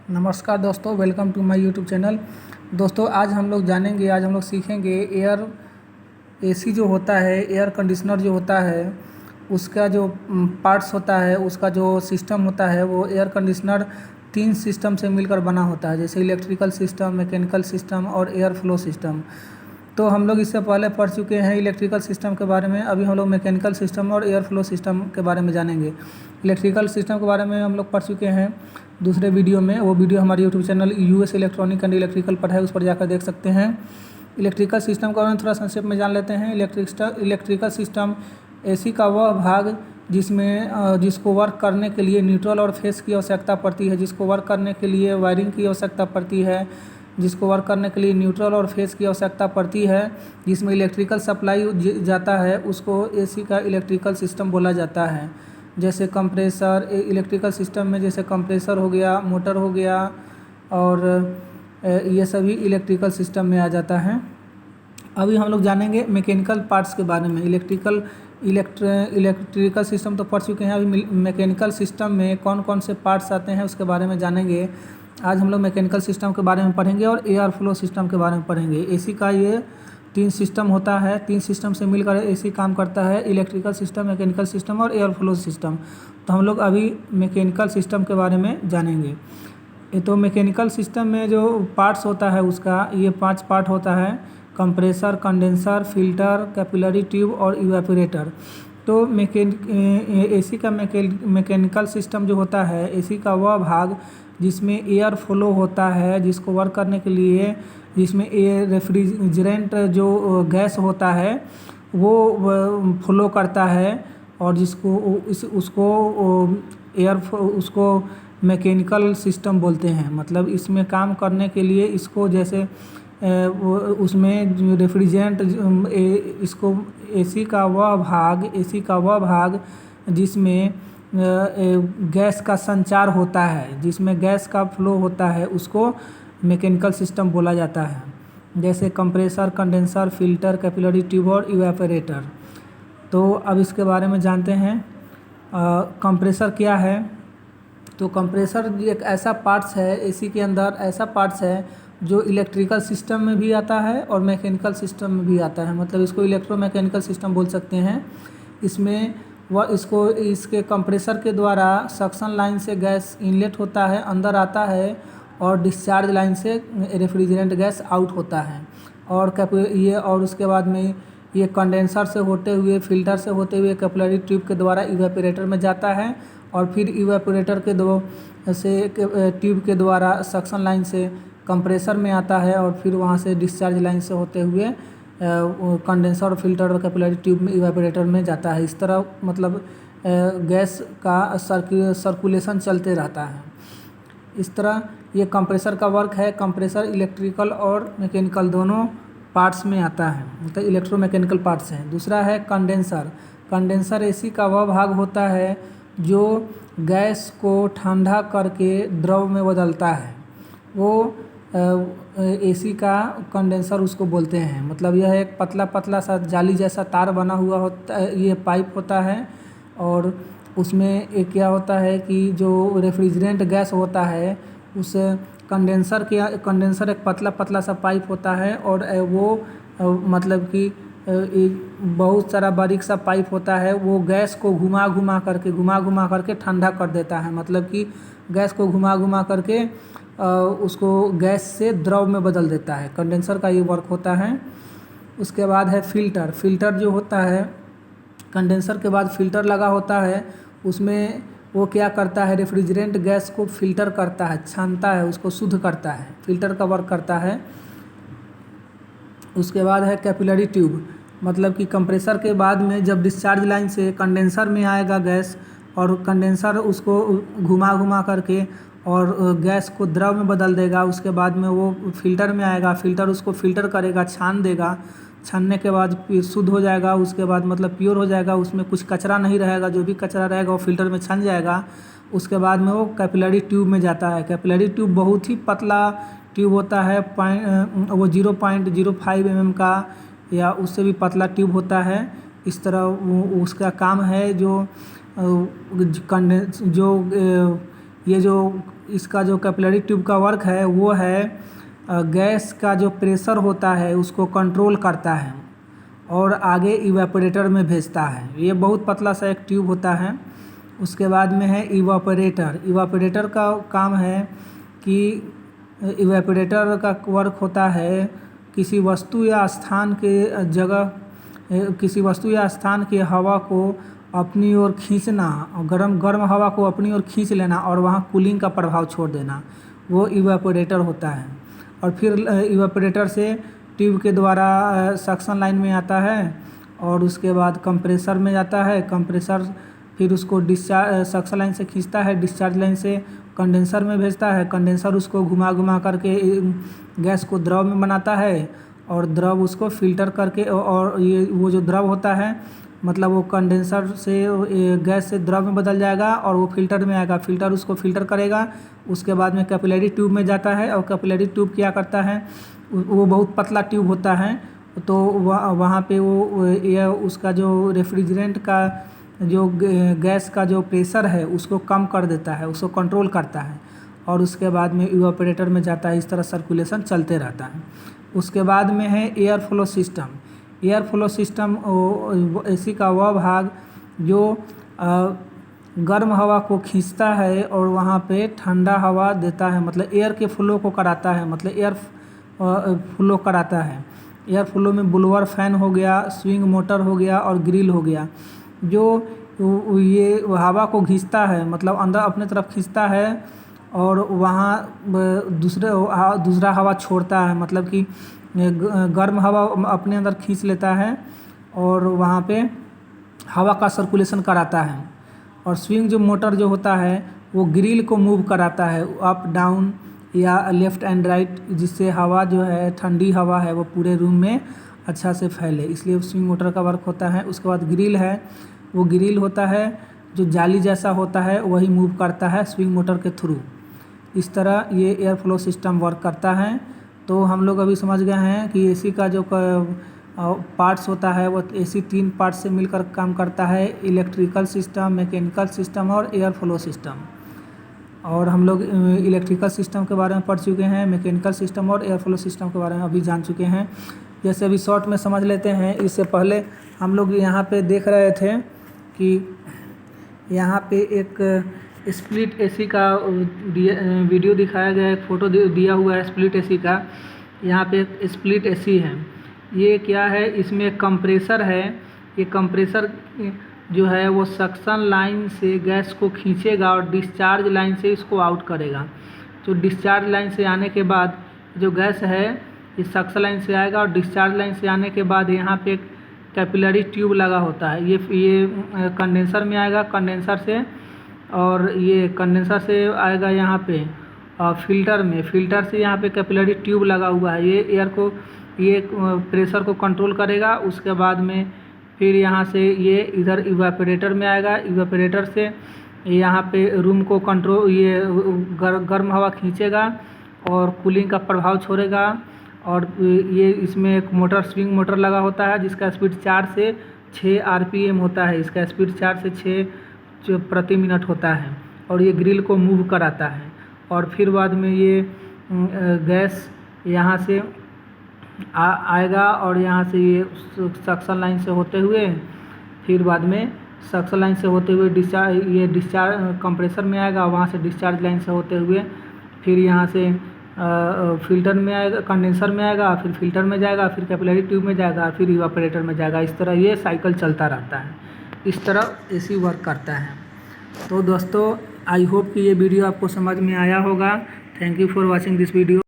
नमस्कार दोस्तों, welcome to my YouTube channel. दोस्तों आज हम लोग सीखेंगे एयर एसी जो होता है, एयर कंडीशनर जो होता है, उसका जो पार्ट्स होता है, उसका जो सिस्टम होता है, वो एयर कंडीशनर 3 सिस्टम से मिलकर बना होता है, जैसे इलेक्ट्रिकल सिस्टम, मैकेनिकल सिस्टम और एयर फ्लो सिस्टम। तो हम लोग इससे पहले पढ़ चुके हैं इलेक्ट्रिकल सिस्टम के बारे में। अभी हम लोग मैकेनिकल सिस्टम और एयर फ्लो सिस्टम के बारे में जानेंगे। इलेक्ट्रिकल सिस्टम के बारे में हम लोग पढ़ चुके हैं दूसरे वीडियो में। वो वीडियो हमारे YouTube channel US electronic and electrical पर है, उस पर जाकर देख सकते हैं। इलेक्ट्रिकल सिस्टम के बारे में थोड़ा संक्षेप में जान लेते हैं। इलेक्ट्रिकल सिस्टम एसी का वह भाग जिसको वर्क करने के लिए न्यूट्रल और फेस की आवश्यकता पड़ती है, जिसको वर्क करने के लिए वायरिंग की आवश्यकता पड़ती है, जिसको वर्क करने के लिए न्यूट्रल और फेस की आवश्यकता पड़ती है, जिसमें इलेक्ट्रिकल सप्लाई जाता है, उसको एसी का इलेक्ट्रिकल सिस्टम बोला जाता है। जैसे कंप्रेसर, इलेक्ट्रिकल सिस्टम में जैसे कंप्रेसर हो गया, मोटर हो गया, और ये सभी इलेक्ट्रिकल सिस्टम में आ जाता है। अभी हम लोग जानेंगे मैकेनिकल पार्ट्स के बारे में। इलेक्ट्रिकल सिस्टम तो पढ़ चुके हैं, अभी मैकेनिकल सिस्टम में कौन कौन से पार्ट्स आते हैं उसके बारे में जानेंगे। आज हम लोग मैकेनिकल सिस्टम के बारे में पढ़ेंगे और एयर फ्लो सिस्टम के बारे में पढ़ेंगे। एसी का ये 3 सिस्टम होता है, 3 सिस्टम से मिलकर एसी काम करता है, इलेक्ट्रिकल सिस्टम, मैकेनिकल सिस्टम और एयर फ्लो सिस्टम। तो हम लोग अभी मैकेनिकल सिस्टम के बारे में जानेंगे। तो मैकेनिकल सिस्टम में जो पार्ट्स होता है उसका ये 5 पार्ट होता है: compressor, condenser, filter, capillary tube और इवेपोरेटर। तो एसी का मैकेनिकल सिस्टम जो होता है, एसी का वह भाग जिसमें एयर फ्लो होता है, जिसको वर्क करने के लिए, जिसमें एयर रेफ्रिजरेंट जो गैस होता है वो फ्लो करता है, और उसको मैकेनिकल सिस्टम बोलते हैं। मतलब इसमें काम करने के लिए इसको जैसे उसमें जो रेफ्रिजरेंट इसको एसी का वह भाग जिसमें गैस का संचार होता है, जिसमें गैस का फ्लो होता है, उसको मैकेनिकल सिस्टम बोला जाता है। जैसे compressor, condenser, filter, capillary tube और इवेपोरेटर। तो अब इसके बारे में जानते हैं। कंप्रेसर क्या है? तो कंप्रेसर एक ऐसा पार्ट्स है एसी के अंदर, ऐसा पार्ट्स है जो इलेक्ट्रिकल सिस्टम में भी आता है और मैकेनिकल सिस्टम में भी आता है। मतलब इसको इलेक्ट्रोमैकेनिकल सिस्टम बोल सकते हैं। इसके कंप्रेसर के द्वारा सक्शन लाइन से गैस इनलेट होता है, अंदर आता है, और डिस्चार्ज लाइन से रेफ्रिजरेंट गैस आउट होता है। और उसके बाद में ये कंडेंसर से होते हुए, फिल्टर से होते हुए, कैपिलरी ट्यूब के द्वारा इवेपोरेटर में जाता है, और फिर इवेपोरेटर ट्यूब के द्वारा सक्शन लाइन से कंप्रेसर में आता है, और फिर वहाँ से डिस्चार्ज लाइन से होते हुए कंडेंसर और फिल्टर और कैपिलरी ट्यूब में इवेपोरेटर में जाता है। इस तरह मतलब गैस का सर्कुलेशन चलते रहता है। इस तरह ये कंप्रेसर का वर्क है। कंप्रेसर इलेक्ट्रिकल और मैकेनिकल दोनों पार्ट्स में आता है, मतलब इलेक्ट्रोमैकेनिकल पार्ट्स हैं। दूसरा है कंडेंसर। कंडेंसर एसी का वह भाग होता है जो गैस को ठंडा करके द्रव में बदलता है, वो एसी का कंडेंसर उसको बोलते हैं। मतलब यह एक पतला पतला सा जाली जैसा तार बना हुआ होता है, ये पाइप होता है, और उसमें एक क्या होता है कि जो रेफ्रिजरेंट गैस होता है, उस कंडेंसर एक पतला पतला सा पाइप होता है, और वो मतलब कि एक बहुत सारा बारीक सा पाइप होता है, वो गैस को घुमा घुमा करके ठंडा कर देता है। मतलब कि गैस को घुमा घुमा करके उसको गैस से द्रव में बदल देता है। कंडेंसर का ये वर्क होता है। उसके बाद है फिल्टर। फिल्टर जो होता है, कंडेंसर के बाद फिल्टर लगा होता है, उसमें वो क्या करता है, रेफ्रिजरेंट गैस को फिल्टर करता है, छानता है, उसको शुद्ध करता है, फिल्टर का वर्क करता है। उसके बाद है कैपिलरी ट्यूब। मतलब कि कंप्रेसर के बाद में जब डिस्चार्ज लाइन से कंडेंसर में आएगा गैस, और कंडेंसर उसको घुमा घुमा करके और गैस को द्रव में बदल देगा, उसके बाद में वो फिल्टर में आएगा, फिल्टर उसको फिल्टर करेगा, छान देगा, छानने के बाद फिर शुद्ध हो जाएगा। उसके बाद मतलब प्योर हो जाएगा, उसमें कुछ कचरा नहीं रहेगा, जो भी कचरा रहेगा वो फिल्टर में छन जाएगा। उसके बाद में वो कैपिलरी ट्यूब में जाता है। कैपिलरी ट्यूब बहुत ही पतला ट्यूब होता है, वो 0.05 mm का या उससे भी पतला ट्यूब होता है। इस तरह उसका काम है जो ये जो इसका जो कैपिलरी ट्यूब का वर्क है वो है गैस का जो प्रेशर होता है उसको कंट्रोल करता है और आगे इवेपोरेटर में भेजता है। ये बहुत पतला सा एक ट्यूब होता है। उसके बाद में है इवेपोरेटर। इवेपोरेटर का काम है कि इवेपोरेटर का वर्क होता है किसी वस्तु या स्थान के किसी वस्तु या स्थान की हवा को अपनी ओर खींचना और गर्म हवा को अपनी ओर खींच लेना और वहाँ कूलिंग का प्रभाव छोड़ देना, वो इवेपोरेटर होता है। और फिर इवेपोरेटर से ट्यूब के द्वारा सक्शन लाइन में आता है और उसके बाद कंप्रेसर में जाता है। कंप्रेसर फिर उसको सक्शन लाइन से खींचता है, डिस्चार्ज लाइन से कंडेंसर में भेजता है। कंडेंसर उसको घुमा करके गैस को द्रव में बनाता है और द्रव उसको फिल्टर करके, और ये वो जो द्रव होता है मतलब वो कंडेंसर से गैस से द्रव में बदल जाएगा और वो फिल्टर में आएगा। फिल्टर उसको फिल्टर करेगा। उसके बाद में कैपिलरी ट्यूब में जाता है और कैपिलरी ट्यूब क्या करता है, वो बहुत पतला ट्यूब होता है तो वहाँ पे वो एयर उसका जो रेफ्रिजरेंट का जो गैस का जो प्रेशर है उसको कम कर देता है, उसको कंट्रोल करता है और उसके बाद में इवेपोरेटर में जाता है। इस तरह सर्कुलेशन चलते रहता है। उसके बाद में है air flow system. Air flow system AC का वह भाग जो गर्म हवा को खींचता है और वहाँ पे ठंडा हवा देता है, मतलब एयर के फ्लो को कराता है, मतलब एयर फ्लो कराता है। एयर फ्लो में बुलवर फैन हो गया, स्विंग मोटर हो गया और ग्रिल हो गया, जो ये हवा को खींचता है, मतलब अंदर अपने तरफ खींचता है और वहाँ दूसरा हवा छोड़ता है, मतलब कि गर्म हवा अपने अंदर खींच लेता है और वहाँ पे हवा का सर्कुलेशन कराता है। और स्विंग जो मोटर जो होता है वो ग्रिल को मूव कराता है अप डाउन या लेफ़्ट एंड राइट, जिससे हवा जो है ठंडी हवा है वो पूरे रूम में अच्छा से फैले, इसलिए स्विंग मोटर का वर्क होता है। उसके बाद ग्रिल है, वो ग्रिल होता है जो जाली जैसा होता है वही मूव करता है स्विंग मोटर के थ्रू। इस तरह ये एयर फ्लो सिस्टम वर्क करता है। तो हम लोग अभी समझ गए हैं कि एसी का जो पार्ट्स होता है वो एसी 3 पार्ट्स से मिलकर काम करता है, इलेक्ट्रिकल सिस्टम, मैकेनिकल सिस्टम और एयर फ्लो सिस्टम। और हम लोग इलेक्ट्रिकल सिस्टम के बारे में पढ़ चुके हैं, मैकेनिकल सिस्टम और एयर फ्लो सिस्टम के बारे में अभी जान चुके हैं। जैसे अभी शॉर्ट में समझ लेते हैं। इससे पहले हम लोग यहाँ पे देख रहे थे कि यहाँ पे एक स्प्लिट एसी का वीडियो दिखाया गया है, एक फ़ोटो दिया हुआ है स्प्लिट एसी का। यहाँ पे एक स्प्लिट एसी है। ये क्या है, इसमें कंप्रेसर है। ये कंप्रेसर जो है वो सक्शन लाइन से गैस को खींचेगा और डिस्चार्ज लाइन से इसको आउट करेगा। तो डिस्चार्ज लाइन से आने के बाद जो गैस है ये सक्शन लाइन से आएगा और डिस्चार्ज लाइन से आने के बाद यहाँ पे एक कैपिलरी ट्यूब लगा होता है। ये कंडेंसर में आएगा, कंडेंसर से, और ये कंडेंसर से आएगा यहाँ पे फिल्टर में, फिल्टर से यहाँ पे कैपिलरी ट्यूब लगा हुआ है। ये एयर को, ये प्रेशर को कंट्रोल करेगा। उसके बाद में फिर यहाँ से ये इधर इवेपोरेटर में आएगा। इवेपोरेटर से यहाँ पे रूम को कंट्रोल, ये गर्म हवा खींचेगा और कूलिंग का प्रभाव छोड़ेगा। और ये इसमें एक मोटर, स्विंग मोटर लगा होता है जिसका स्पीड 4 से 6 RPM होता है। इसका स्पीड 4 से 6 प्रति मिनट होता है और ये ग्रिल को मूव कराता है। और फिर बाद में ये गैस यहाँ से आएगा और यहाँ से ये सक्शन लाइन से होते हुए, फिर बाद में सक्शन लाइन से होते हुए डिस्चार्ज कंप्रेसर में आएगा, वहाँ से डिस्चार्ज लाइन से होते हुए फिर यहाँ से फिल्टर में आएगा, कंडेंसर में आएगा, फिर फिल्टर में जाएगा, फिर कैपिलरी ट्यूब में जाएगा, फिर इवेपोरेटर में जाएगा। इस तरह ये साइकिल चलता रहता है। इस तरह एसी वर्क करता है। तो दोस्तों, आई होप कि ये वीडियो आपको समझ में आया होगा। Thank you for watching this video.